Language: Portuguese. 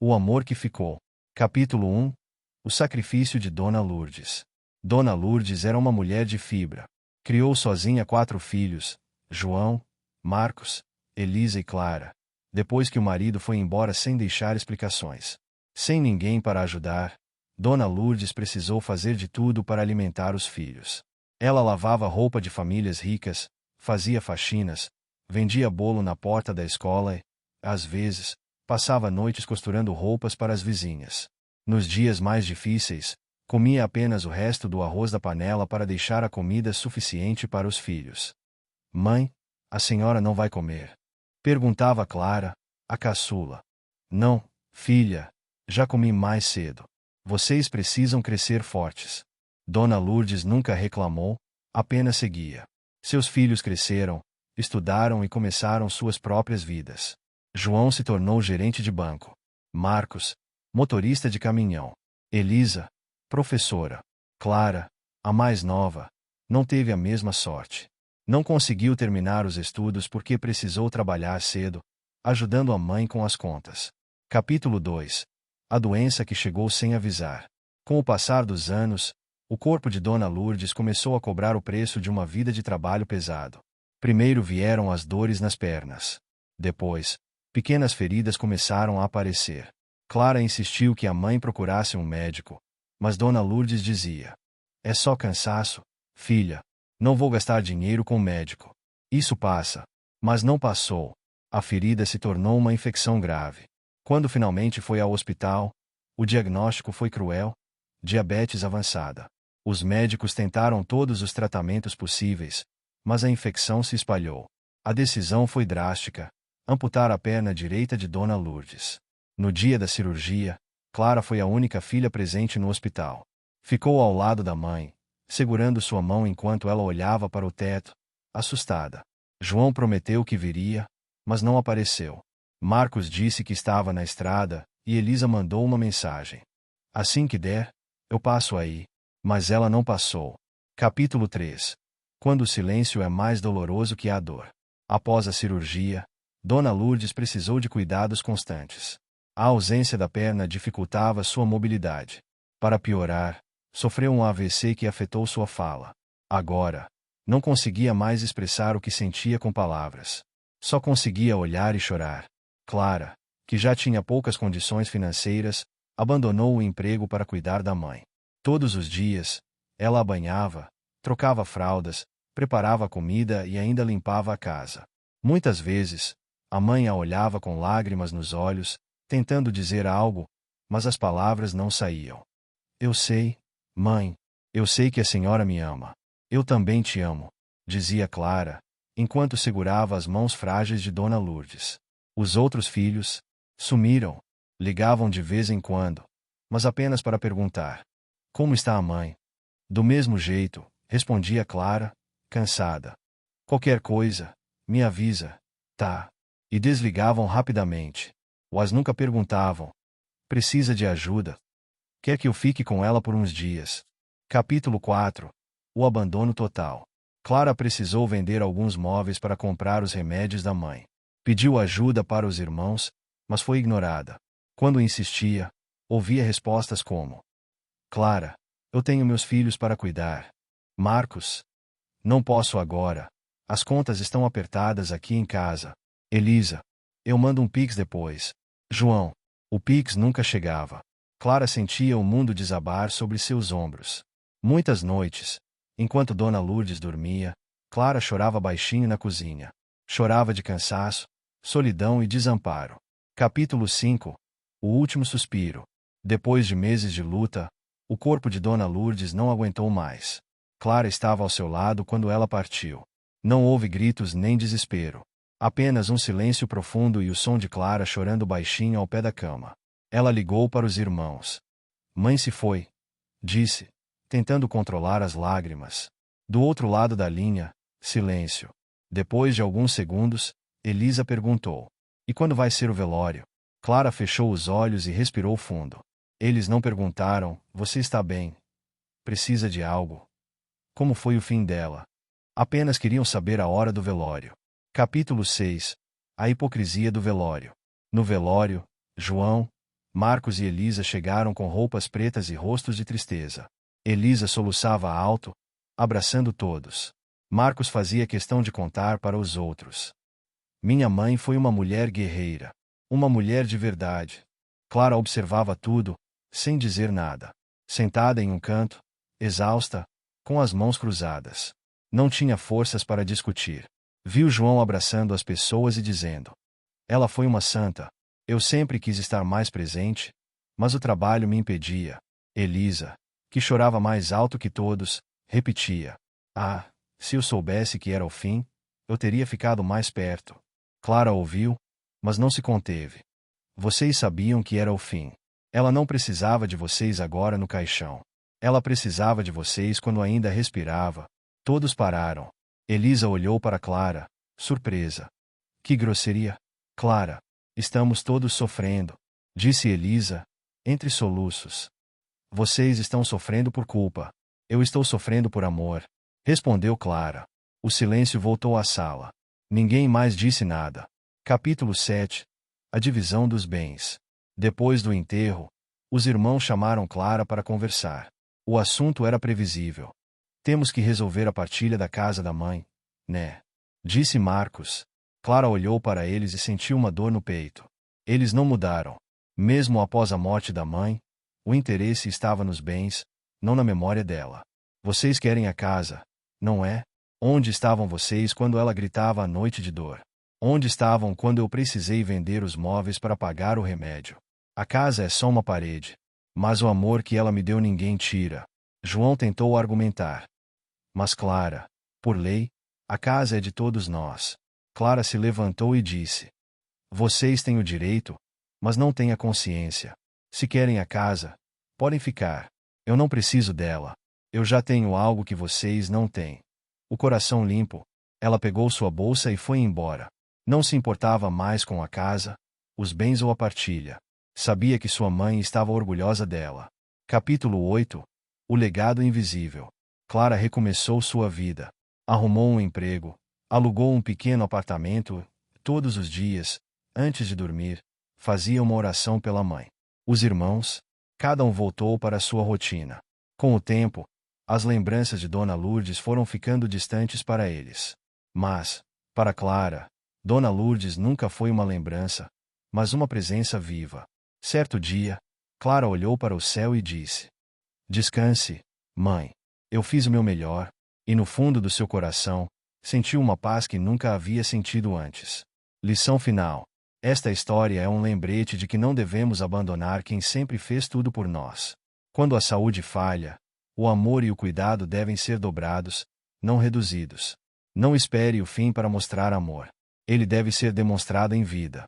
O amor que ficou. Capítulo 1. O sacrifício de Dona Lourdes. Dona Lourdes era uma mulher de fibra. Criou sozinha 4 filhos, João, Marcos, Elisa e Clara, depois que o marido foi embora sem deixar explicações. Sem ninguém para ajudar, Dona Lourdes precisou fazer de tudo para alimentar os filhos. Ela lavava roupa de famílias ricas, fazia faxinas, vendia bolo na porta da escola e, às vezes, passava noites costurando roupas para as vizinhas. Nos dias mais difíceis, comia apenas o resto do arroz da panela para deixar a comida suficiente para os filhos. Mãe, a senhora não vai comer? Perguntava Clara, a caçula. Não, filha, já comi mais cedo. Vocês precisam crescer fortes. Dona Lourdes nunca reclamou, apenas seguia. Seus filhos cresceram, estudaram e começaram suas próprias vidas. João se tornou gerente de banco. Marcos, motorista de caminhão. Elisa, professora. Clara, a mais nova, não teve a mesma sorte. Não conseguiu terminar os estudos porque precisou trabalhar cedo, ajudando a mãe com as contas. Capítulo 2. A doença que chegou sem avisar. Com o passar dos anos, o corpo de Dona Lourdes começou a cobrar o preço de uma vida de trabalho pesado. Primeiro vieram as dores nas pernas. Depois, pequenas feridas começaram a aparecer. Clara insistiu que a mãe procurasse um médico, mas Dona Lourdes dizia: é só cansaço, filha. Não vou gastar dinheiro com médico. Isso passa. Mas não passou. A ferida se tornou uma infecção grave. Quando finalmente foi ao hospital, o diagnóstico foi cruel: diabetes avançada. Os médicos tentaram todos os tratamentos possíveis, mas a infecção se espalhou. A decisão foi drástica: amputar a perna direita de Dona Lourdes. No dia da cirurgia, Clara foi a única filha presente no hospital. Ficou ao lado da mãe, segurando sua mão enquanto ela olhava para o teto, assustada. João prometeu que viria, mas não apareceu. Marcos disse que estava na estrada, e Elisa mandou uma mensagem: assim que der, eu passo aí. Mas ela não passou. Capítulo 3. Quando o silêncio é mais doloroso que a dor. Após a cirurgia, Dona Lourdes precisou de cuidados constantes. A ausência da perna dificultava sua mobilidade. Para piorar, sofreu um AVC que afetou sua fala. Agora, não conseguia mais expressar o que sentia com palavras. Só conseguia olhar e chorar. Clara, que já tinha poucas condições financeiras, abandonou o emprego para cuidar da mãe. Todos os dias, ela a banhava, trocava fraldas, preparava comida e ainda limpava a casa. Muitas vezes, a mãe a olhava com lágrimas nos olhos, tentando dizer algo, mas as palavras não saíam. Eu sei, mãe, eu sei que a senhora me ama. Eu também te amo, dizia Clara, enquanto segurava as mãos frágeis de Dona Lourdes. Os outros filhos sumiram, ligavam de vez em quando, mas apenas para perguntar: como está a mãe? Do mesmo jeito, respondia Clara, cansada. Qualquer coisa, me avisa, tá? E desligavam rapidamente. Mas nunca perguntavam: precisa de ajuda? Quer que eu fique com ela por uns dias? Capítulo 4. O abandono total. Clara precisou vender alguns móveis para comprar os remédios da mãe. Pediu ajuda para os irmãos, mas foi ignorada. Quando insistia, ouvia respostas como: Clara, eu tenho meus filhos para cuidar. Marcos, não posso agora. As contas estão apertadas aqui em casa. Elisa, eu mando um Pix depois. João, o Pix nunca chegava. Clara sentia o mundo desabar sobre seus ombros. Muitas noites, enquanto Dona Lourdes dormia, Clara chorava baixinho na cozinha. Chorava de cansaço, solidão e desamparo. Capítulo 5. O último suspiro. Depois de meses de luta, o corpo de Dona Lourdes não aguentou mais. Clara estava ao seu lado quando ela partiu. Não houve gritos nem desespero. Apenas um silêncio profundo e o som de Clara chorando baixinho ao pé da cama. Ela ligou para os irmãos. Mãe se foi, disse, tentando controlar as lágrimas. Do outro lado da linha, silêncio. Depois de alguns segundos, Elisa perguntou: e quando vai ser o velório? Clara fechou os olhos e respirou fundo. Eles não perguntaram: você está bem? Precisa de algo? Como foi o fim dela? Apenas queriam saber a hora do velório. Capítulo 6. A hipocrisia do velório. No velório, João, Marcos e Elisa chegaram com roupas pretas e rostos de tristeza. Elisa soluçava alto, abraçando todos. Marcos fazia questão de contar para os outros. Minha mãe foi uma mulher guerreira. Uma mulher de verdade. Clara observava tudo, sem dizer nada. Sentada em um canto, exausta, com as mãos cruzadas. Não tinha forças para discutir. Viu João abraçando as pessoas e dizendo: ela foi uma santa. Eu sempre quis estar mais presente, mas o trabalho me impedia. Elisa, que chorava mais alto que todos, repetia: ah, se eu soubesse que era o fim, eu teria ficado mais perto. Clara ouviu, mas não se conteve. Vocês sabiam que era o fim. Ela não precisava de vocês agora no caixão. Ela precisava de vocês quando ainda respirava. Todos pararam. Elisa olhou para Clara, surpresa. Que grosseria! Clara, estamos todos sofrendo, disse Elisa, entre soluços. Vocês estão sofrendo por culpa. Eu estou sofrendo por amor, respondeu Clara. O silêncio voltou à sala. Ninguém mais disse nada. Capítulo 7. A divisão dos bens. Depois do enterro, os irmãos chamaram Clara para conversar. O assunto era previsível. Temos que resolver a partilha da casa da mãe, né? Disse Marcos. Clara olhou para eles e sentiu uma dor no peito. Eles não mudaram. Mesmo após a morte da mãe, o interesse estava nos bens, não na memória dela. Vocês querem a casa, não é? Onde estavam vocês quando ela gritava à noite de dor? Onde estavam quando eu precisei vender os móveis para pagar o remédio? A casa é só uma parede. Mas o amor que ela me deu ninguém tira. João tentou argumentar. Mas Clara, por lei, a casa é de todos nós. Clara se levantou e disse: vocês têm o direito, mas não têm a consciência. Se querem a casa, podem ficar. Eu não preciso dela. Eu já tenho algo que vocês não têm. O coração limpo, ela pegou sua bolsa e foi embora. Não se importava mais com a casa, os bens ou a partilha. Sabia que sua mãe estava orgulhosa dela. Capítulo 8. O legado invisível. Clara recomeçou sua vida. Arrumou um emprego, alugou um pequeno apartamento. Todos os dias, antes de dormir, fazia uma oração pela mãe. Os irmãos, cada um voltou para sua rotina. Com o tempo, as lembranças de Dona Lourdes foram ficando distantes para eles. Mas, para Clara, Dona Lourdes nunca foi uma lembrança, mas uma presença viva. Certo dia, Clara olhou para o céu e disse: descanse, mãe. Eu fiz o meu melhor, e no fundo do seu coração, sentiu uma paz que nunca havia sentido antes. Lição final. Esta história é um lembrete de que não devemos abandonar quem sempre fez tudo por nós. Quando a saúde falha, o amor e o cuidado devem ser dobrados, não reduzidos. Não espere o fim para mostrar amor. Ele deve ser demonstrado em vida.